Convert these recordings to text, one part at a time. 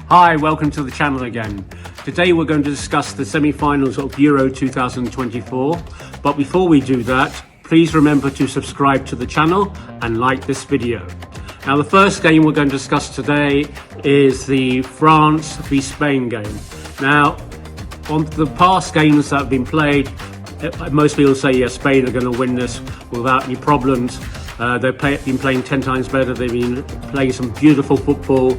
Hi, welcome to the channel again. Today we're going to discuss the semi-finals of Euro 2024. But before we do that, please remember to subscribe to the channel and like this video. Now the first game we're going to discuss today is the France v Spain game. Now, on the past games that have been played, most people say, yes, Spain are going to win this without any problems. They've been playing 10 times better. They've been playing some beautiful football,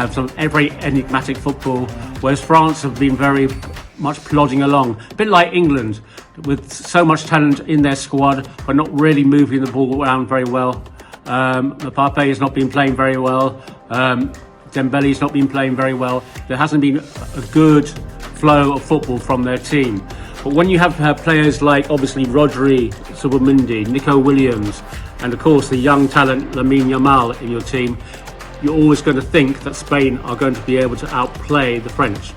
some very enigmatic football, whereas France have been very much plodding along, a bit like England, with so much talent in their squad, but not really moving the ball around very well. Mbappe has not been playing very well. Dembele's not been playing very well. There hasn't been a good flow of football from their team. But when you have players like, obviously, Rodri, Subomundi, Nico Williams, and of course the young talent Lamine Yamal in your team, you're always going to think that Spain are going to be able to outplay the French.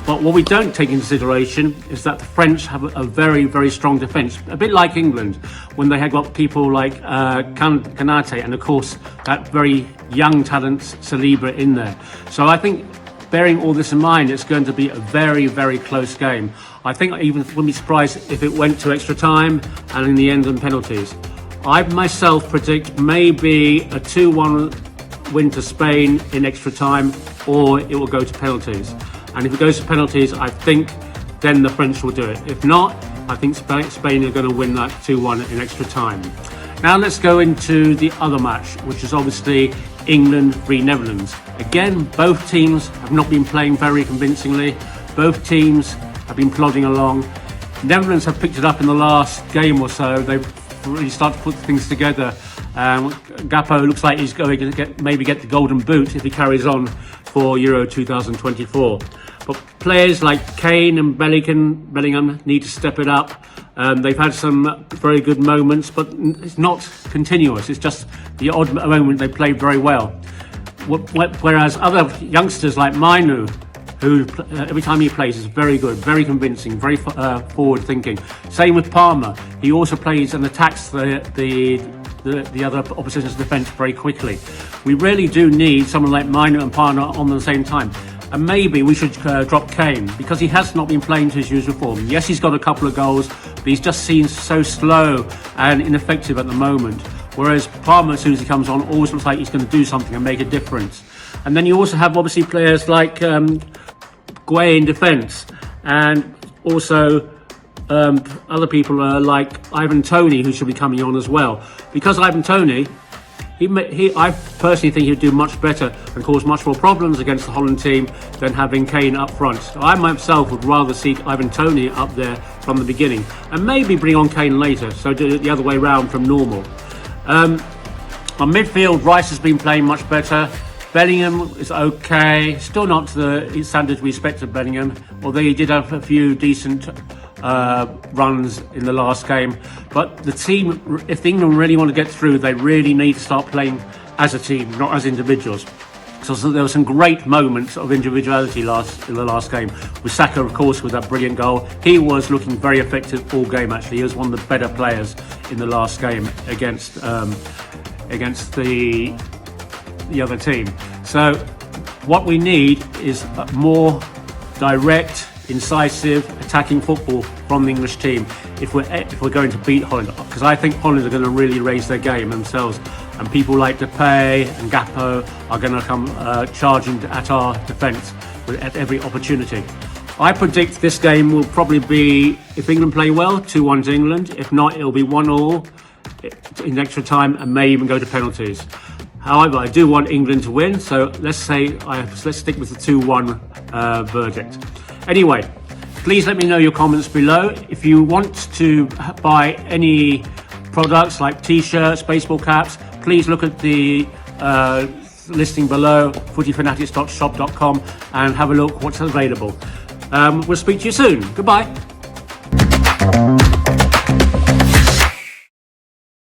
But what we don't take into consideration is that the French have a very, very strong defence, a bit like England, when they had got people like Kanate and of course that very young talent Saliba in there. So I think, bearing all this in mind, it's going to be a very, very close game. I think I even wouldn't be surprised if it went to extra time and in the end on penalties. I myself predict maybe a 2-1 win to Spain in extra time, or it will go to penalties. And if it goes to penalties, I think then the French will do it. If not, I think Spain are going to win that 2-1 in extra time. Now let's go into the other match, which is obviously England v Netherlands. Again, both teams have not been playing very convincingly. Both teams have been plodding along. Netherlands have picked it up in the last game or so. They've really started to put things together. Gakpo looks like he's going to maybe get the golden boot if he carries on for Euro 2024. But players like Kane and Bellingham need to step it up. They've had some very good moments, but it's not continuous. It's just the odd moment they play very well. Whereas other youngsters like Mainu, who every time he plays is very good, very convincing, very forward thinking. Same with Palmer. He also plays and attacks the other opposition's defence very quickly. We really do need someone like Mainu and Palmer on the same time. And maybe we should drop Kane, because he has not been playing to his usual form. Yes, he's got a couple of goals, but he's just seems so slow and ineffective at the moment. Whereas Palmer, as soon as he comes on, always looks like he's going to do something and make a difference. And then you also have obviously players like Gueye in defence, and also other people like Ivan Toney, who should be coming on as well. Because Ivan Toney, I personally think he'd do much better and cause much more problems against the Holland team than having Kane up front. So I myself would rather see Ivan Toney up there from the beginning, and maybe bring on Kane later, so do it the other way round from normal. On midfield, Rice has been playing much better. Bellingham is okay, still not to the standards we expect of Bellingham, although he did have a few decent runs in the last game. But the team, if England really want to get through, they really need to start playing as a team, not as individuals. So there were some great moments of individuality in the last game. With Saka, of course, with that brilliant goal. He was looking very effective all game, actually. He was one of the better players in the last game against the other team. So what we need is more direct, incisive, attacking football from the English team if we're going to beat Holland, because I think Holland are going to really raise their game themselves, and people like Depay and Gakpo are going to come charging at our defence at every opportunity. I predict this game will probably be, if England play well, 2-1 to England. If not, it'll be 1-1 in extra time and may even go to penalties. However, I do want England to win, so let's stick with the 2-1 verdict. Anyway, please let me know your comments below. If you want to buy any products like t-shirts, baseball caps, please look at the listing below, footyfanatics.shop.com, and have a look what's available. We'll speak to you soon. Goodbye.